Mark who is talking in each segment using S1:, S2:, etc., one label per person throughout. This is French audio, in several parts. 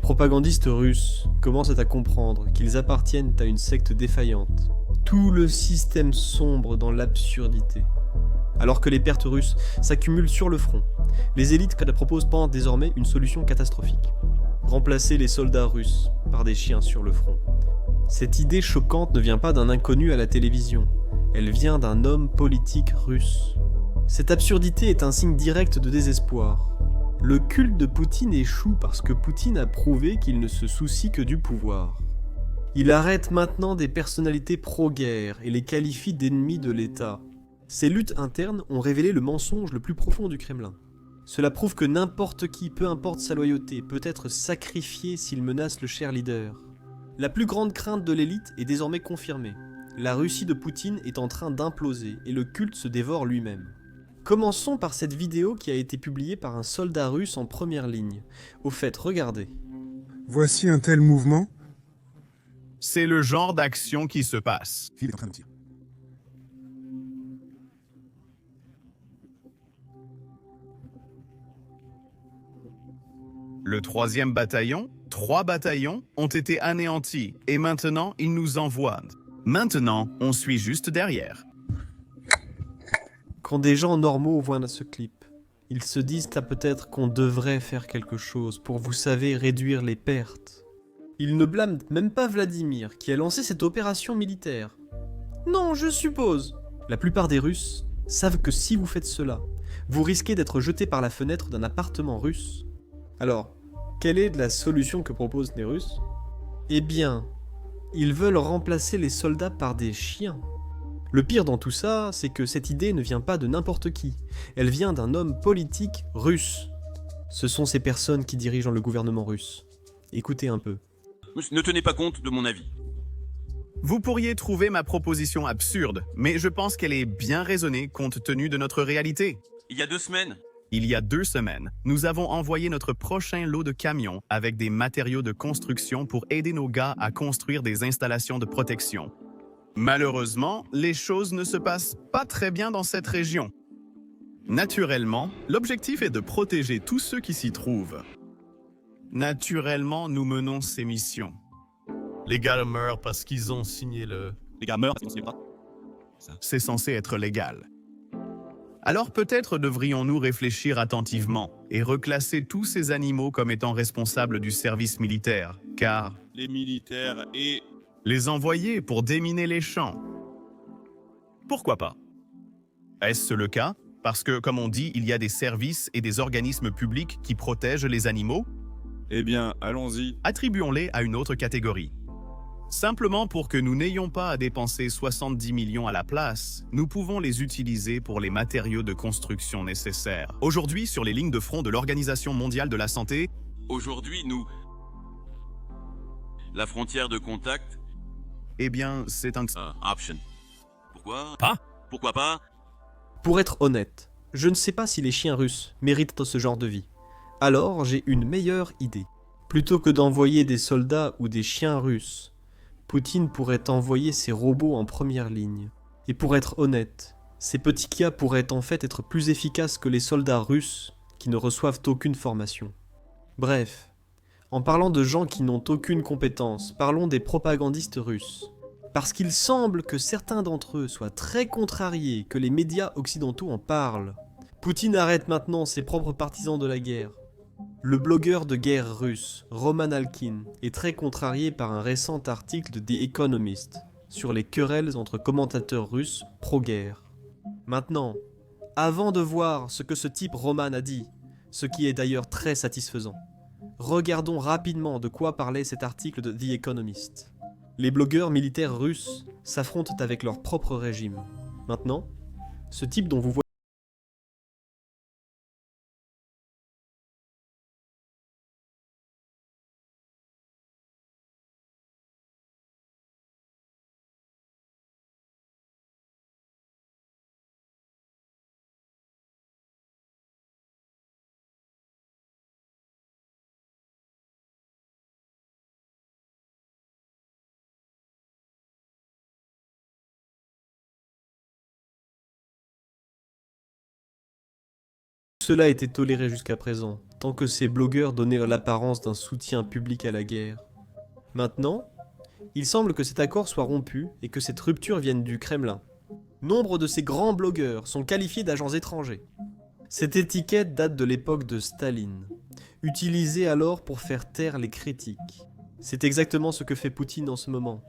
S1: propagandistes russes commencent à comprendre qu'ils appartiennent à une secte défaillante. Tout le système sombre dans l'absurdité. Alors que les pertes russes s'accumulent sur le front, les élites proposent désormais une solution catastrophique. Remplacer les soldats russes par des chiens sur le front. Cette idée choquante ne vient pas d'un inconnu à la télévision, elle vient d'un homme politique russe. Cette absurdité est un signe direct de désespoir. Le culte de Poutine échoue parce que Poutine a prouvé qu'il ne se soucie que du pouvoir. Il arrête maintenant des personnalités pro-guerre et les qualifie d'ennemis de l'État. Ces luttes internes ont révélé le mensonge le plus profond du Kremlin. Cela prouve que n'importe qui, peu importe sa loyauté, peut être sacrifié s'il menace le cher leader. La plus grande crainte de l'élite est désormais confirmée. La Russie de Poutine est en train d'imploser et le culte se dévore lui-même. Commençons par cette vidéo qui a été publiée par un soldat russe en première ligne. Au fait, regardez.
S2: Voici un tel mouvement.
S3: C'est le genre d'action qui se passe.
S2: Phil est en train de mentir.
S3: Le 3e bataillon, 3 bataillons ont été anéantis et maintenant ils nous envoient. Maintenant, on suit juste derrière.
S1: Quand des gens normaux voient ce clip, ils se disent peut-être qu'on devrait faire quelque chose pour, vous savez, réduire les pertes. Ils ne blâment même pas Vladimir qui a lancé cette opération militaire. Non, je suppose. La plupart des Russes savent que si vous faites cela, vous risquez d'être jeté par la fenêtre d'un appartement russe. Alors, quelle est la solution que proposent les Russes? Eh bien, ils veulent remplacer les soldats par des chiens. Le pire dans tout ça, c'est que cette idée ne vient pas de n'importe qui. Elle vient d'un homme politique russe. Ce sont ces personnes qui dirigent le gouvernement russe. Écoutez un peu.
S4: Ne tenez pas compte de mon avis.
S3: Vous pourriez trouver ma proposition absurde, mais je pense qu'elle est bien raisonnée compte tenu de notre réalité.
S4: Il y a 2 semaines,
S3: Il y a 2 semaines, nous avons envoyé notre prochain lot de camions avec des matériaux de construction pour aider nos gars à construire des installations de protection. Malheureusement, les choses ne se passent pas très bien dans cette région. Naturellement, l'objectif est de protéger tous ceux qui s'y trouvent. Naturellement, nous menons ces missions.
S5: Les gars meurent parce qu'ils ont signé le...
S4: les gars meurent parce qu'on s'y pas.
S3: C'est censé être légal. Alors peut-être devrions-nous réfléchir attentivement et reclasser tous ces animaux comme étant responsables du service militaire, car
S4: Les militaires et...
S3: les envoyer pour déminer les champs. Pourquoi pas? Est-ce le cas? Parce que, comme on dit, il y a des services et des organismes publics qui protègent les animaux?
S4: Eh bien, allons-y.
S3: Attribuons-les à une autre catégorie. Simplement pour que nous n'ayons pas à dépenser 70 millions à la place, nous pouvons les utiliser pour les matériaux de construction nécessaires. Aujourd'hui, sur les lignes de front de l'Organisation mondiale de la santé,
S4: Aujourd'hui, nous... La frontière de contact...
S3: eh bien, c'est un...
S4: option. Pourquoi?
S5: Pas?
S4: Pourquoi pas?
S1: Pour être honnête, je ne sais pas si les chiens russes méritent ce genre de vie. Alors j'ai une meilleure idée. Plutôt que d'envoyer des soldats ou des chiens russes, Poutine pourrait envoyer ses robots en première ligne. Et pour être honnête, ces petits Kia pourraient en fait être plus efficaces que les soldats russes qui ne reçoivent aucune formation. Bref, en parlant de gens qui n'ont aucune compétence, parlons des propagandistes russes. Parce qu'il semble que certains d'entre eux soient très contrariés que les médias occidentaux en parlent. Poutine arrête maintenant ses propres partisans de la guerre. Le blogueur de guerre russe, Roman Alkin, est très contrarié par un récent article de The Economist sur les querelles entre commentateurs russes pro-guerre. Maintenant, avant de voir ce que ce type Roman a dit, ce qui est d'ailleurs très satisfaisant, regardons rapidement de quoi parlait cet article de The Economist. Les blogueurs militaires russes s'affrontent avec leur propre régime. Maintenant, ce type dont vous voyez cela a été toléré jusqu'à présent, tant que ces blogueurs donnaient l'apparence d'un soutien public à la guerre. Maintenant, il semble que cet accord soit rompu et que cette rupture vienne du Kremlin. Nombre de ces grands blogueurs sont qualifiés d'agents étrangers. Cette étiquette date de l'époque de Staline, utilisée alors pour faire taire les critiques. C'est exactement ce que fait Poutine en ce moment.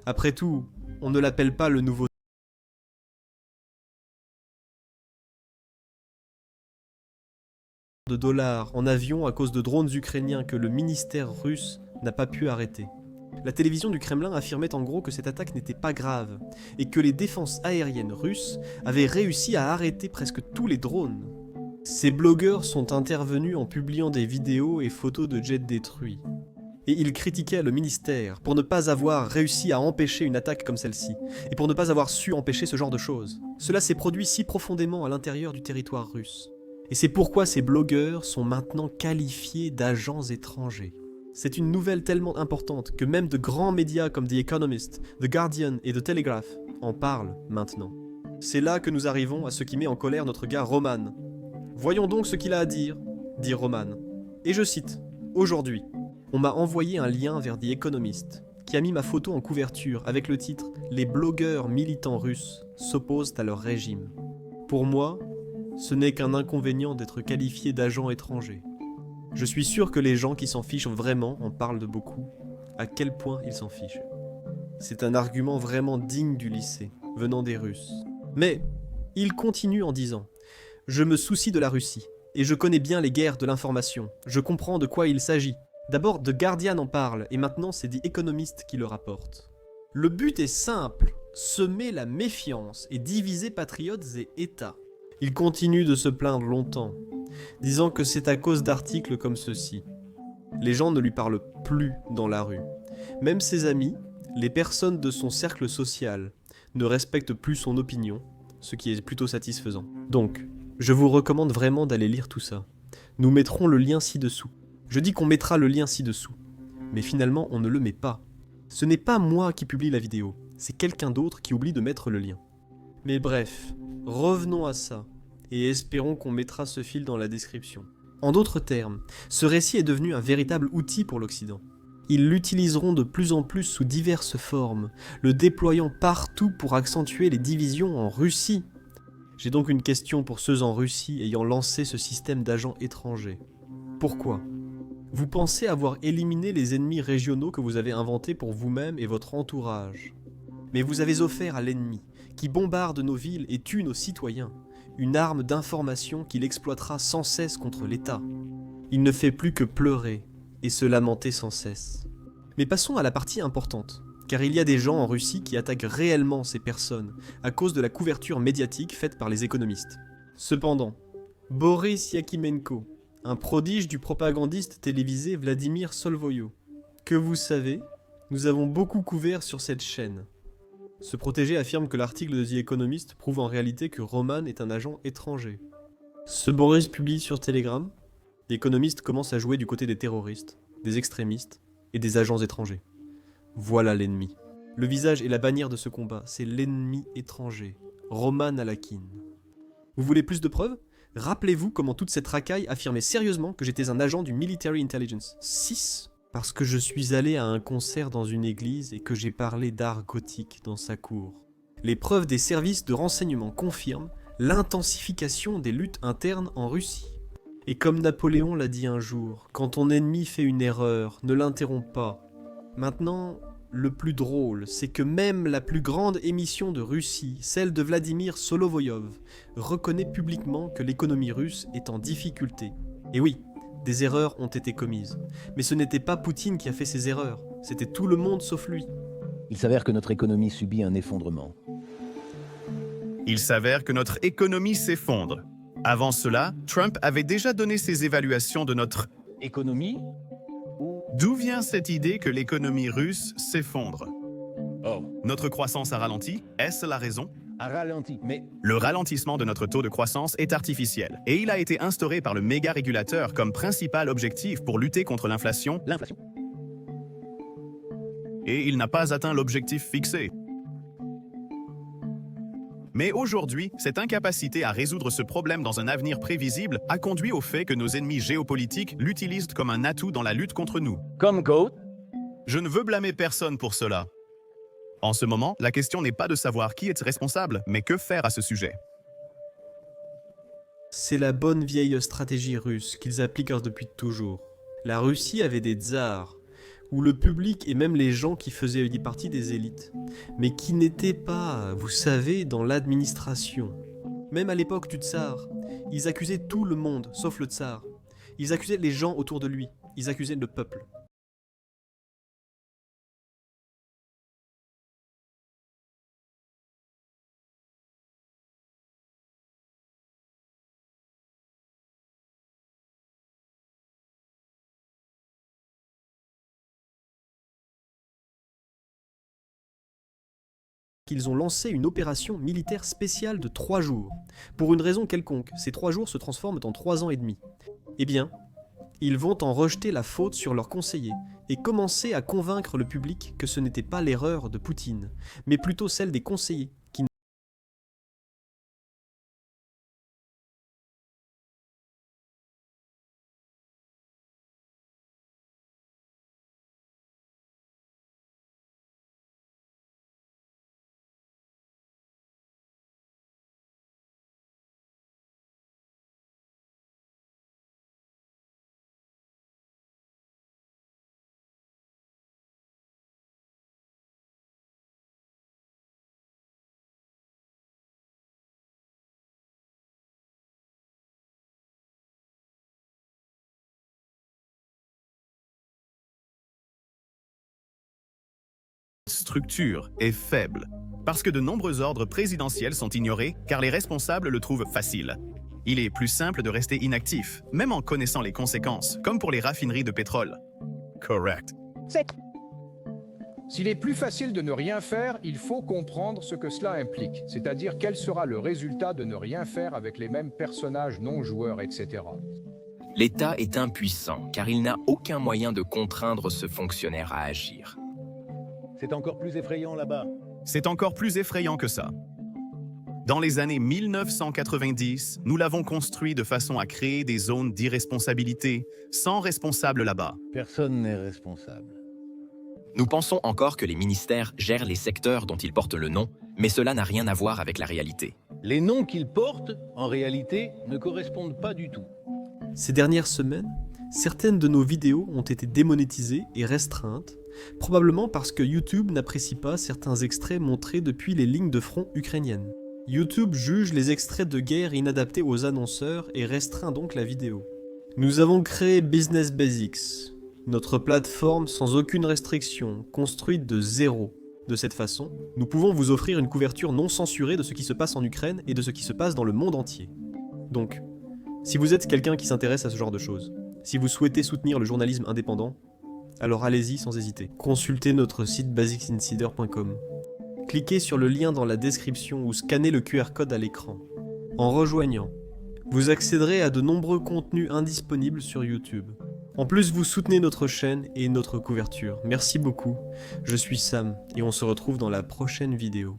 S1: Après tout, on ne l'appelle pas le nouveau de dollars en avion à cause de drones ukrainiens que le ministère russe n'a pas pu arrêter. La télévision du Kremlin affirmait en gros que cette attaque n'était pas grave et que les défenses aériennes russes avaient réussi à arrêter presque tous les drones. Ces blogueurs sont intervenus en publiant des vidéos et photos de jets détruits. Et ils critiquaient le ministère pour ne pas avoir réussi à empêcher une attaque comme celle-ci, et pour ne pas avoir su empêcher ce genre de choses. Cela s'est produit si profondément à l'intérieur du territoire russe. Et c'est pourquoi ces blogueurs sont maintenant qualifiés d'agents étrangers. C'est une nouvelle tellement importante que même de grands médias comme The Economist, The Guardian et The Telegraph en parlent maintenant. C'est là que nous arrivons à ce qui met en colère notre gars Roman. Voyons donc ce qu'il a à dire, dit Roman. Et je cite, « Aujourd'hui, on m'a envoyé un lien vers The Economist, qui a mis ma photo en couverture avec le titre « Les blogueurs militants russes s'opposent à leur régime ». Pour moi, ce n'est qu'un inconvénient d'être qualifié d'agent étranger. Je suis sûr que les gens qui s'en fichent vraiment en parlent de beaucoup. À quel point ils s'en fichent. C'est un argument vraiment digne du lycée, venant des Russes. Mais il continue en disant « Je me soucie de la Russie, et je connais bien les guerres de l'information. Je comprends de quoi il s'agit. D'abord, The Guardian en parle, et maintenant c'est The Economist qui le rapporte. Le but est simple, semer la méfiance et diviser patriotes et États. Il continue de se plaindre longtemps, disant que c'est à cause d'articles comme ceux-ci. Les gens ne lui parlent plus dans la rue. Même ses amis, les personnes de son cercle social, ne respectent plus son opinion, ce qui est plutôt satisfaisant. Donc, je vous recommande vraiment d'aller lire tout ça. Nous mettrons le lien ci-dessous. Je dis qu'on mettra le lien ci-dessous, mais finalement on ne le met pas. Ce n'est pas moi qui publie la vidéo, c'est quelqu'un d'autre qui oublie de mettre le lien. Mais bref, revenons à ça, et espérons qu'on mettra ce fil dans la description. En d'autres termes, ce récit est devenu un véritable outil pour l'Occident. Ils l'utiliseront de plus en plus sous diverses formes, le déployant partout pour accentuer les divisions en Russie. J'ai donc une question pour ceux en Russie ayant lancé ce système d'agents étrangers. Pourquoi ? Vous pensez avoir éliminé les ennemis régionaux que vous avez inventés pour vous-même et votre entourage. Mais vous avez offert à l'ennemi, qui bombarde nos villes et tue nos citoyens, une arme d'information qu'il exploitera sans cesse contre l'État. Il ne fait plus que pleurer et se lamenter sans cesse. Mais passons à la partie importante, car il y a des gens en Russie qui attaquent réellement ces personnes à cause de la couverture médiatique faite par les économistes. Cependant, Boris Yakimenko, un prodige du propagandiste télévisé Vladimir Solvoyo, que vous savez, nous avons beaucoup couvert sur cette chaîne. Ce protégé affirme que l'article de The Economist prouve en réalité que Roman est un agent étranger. Ce Boris publie sur Telegram. The Economist commence à jouer du côté des terroristes, des extrémistes et des agents étrangers. Voilà l'ennemi. Le visage et la bannière de ce combat, c'est l'ennemi étranger, Roman Alakin. Vous voulez plus de preuves ? Rappelez-vous comment toute cette racaille affirmait sérieusement que j'étais un agent du Military Intelligence 6 parce que je suis allé à un concert dans une église et que j'ai parlé d'art gothique dans sa cour. Les preuves des services de renseignement confirment l'intensification des luttes internes en Russie. Et comme Napoléon l'a dit un jour, quand ton ennemi fait une erreur, ne l'interromps pas. Maintenant, le plus drôle, c'est que même la plus grande émission de Russie, celle de Vladimir Solovoyov, reconnaît publiquement que l'économie russe est en difficulté. Et oui, des erreurs ont été commises. Mais ce n'était pas Poutine qui a fait ces erreurs, c'était tout le monde sauf lui.
S6: Il s'avère que notre économie subit un effondrement.
S3: Il s'avère que notre économie s'effondre. Avant cela, Trump avait déjà donné ses évaluations de notre
S6: Économie ?
S3: D'où vient cette idée que l'économie russe s'effondre?
S6: Oh,
S3: Notre croissance a ralenti, est-ce la raison?
S6: a ralenti, mais
S3: Le ralentissement de notre taux de croissance est artificiel et il a été instauré par le méga-régulateur comme principal objectif pour lutter contre l'inflation
S6: l'inflation.
S3: et il n'a pas atteint l'objectif fixé. Mais aujourd'hui, cette incapacité à résoudre ce problème dans un avenir prévisible a conduit au fait que nos ennemis géopolitiques l'utilisent comme un atout dans la lutte contre nous.
S6: Comme Goat,
S3: Je ne veux blâmer personne pour cela. En ce moment, la question n'est pas de savoir qui est responsable, mais que faire à ce sujet.
S1: C'est la bonne vieille stratégie russe qu'ils appliquent depuis toujours. La Russie avait des tsars, où le public et même les gens qui faisaient partie des élites, mais qui n'étaient pas, vous savez, dans l'administration. Même à l'époque du tsar, ils accusaient tout le monde, sauf le tsar. Ils accusaient les gens autour de lui, ils accusaient le peuple. Qu'ils ont lancé une opération militaire spéciale de 3 jours. Pour une raison quelconque, ces 3 jours se transforment en 3 ans et demi. Eh bien, ils vont en rejeter la faute sur leurs conseillers et commencer à convaincre le public que ce n'était pas l'erreur de Poutine, mais plutôt celle des conseillers qui
S3: Structure est faible, parce que de nombreux ordres présidentiels sont ignorés car les responsables le trouvent facile. Il est plus simple de rester inactif, même en connaissant les conséquences, comme pour les raffineries de pétrole. Correct.
S7: S'il est plus facile de ne rien faire, il faut comprendre ce que cela implique, c'est-à-dire quel sera le résultat de ne rien faire avec les mêmes personnages non-joueurs, etc.
S8: L'État est impuissant car il n'a aucun moyen de contraindre ce fonctionnaire à agir.
S6: c'est encore plus effrayant là-bas.
S3: C'est encore plus effrayant que ça. Dans les années 1990, nous l'avons construit de façon à créer des zones d'irresponsabilité, sans responsable là-bas.
S6: Personne n'est responsable.
S8: Nous pensons encore que les ministères gèrent les secteurs dont ils portent le nom, mais cela n'a rien à voir avec la réalité.
S6: Les noms qu'ils portent, en réalité, ne correspondent pas du tout.
S1: Ces dernières semaines, certaines de nos vidéos ont été démonétisées et restreintes, probablement parce que YouTube n'apprécie pas certains extraits montrés depuis les lignes de front ukrainiennes. YouTube juge les extraits de guerre inadaptés aux annonceurs et restreint donc la vidéo. Nous avons créé Business Basics, notre plateforme sans aucune restriction, construite de zéro. De cette façon, nous pouvons vous offrir une couverture non censurée de ce qui se passe en Ukraine et de ce qui se passe dans le monde entier. Donc, si vous êtes quelqu'un qui s'intéresse à ce genre de choses, si vous souhaitez soutenir le journalisme indépendant, alors allez-y sans hésiter. Consultez notre site basicsinsider.com. Cliquez sur le lien dans la description ou scannez le QR code à l'écran. En rejoignant, vous accéderez à de nombreux contenus indisponibles sur YouTube. En plus, vous soutenez notre chaîne et notre couverture. Merci beaucoup. Je suis Sam et on se retrouve dans la prochaine vidéo.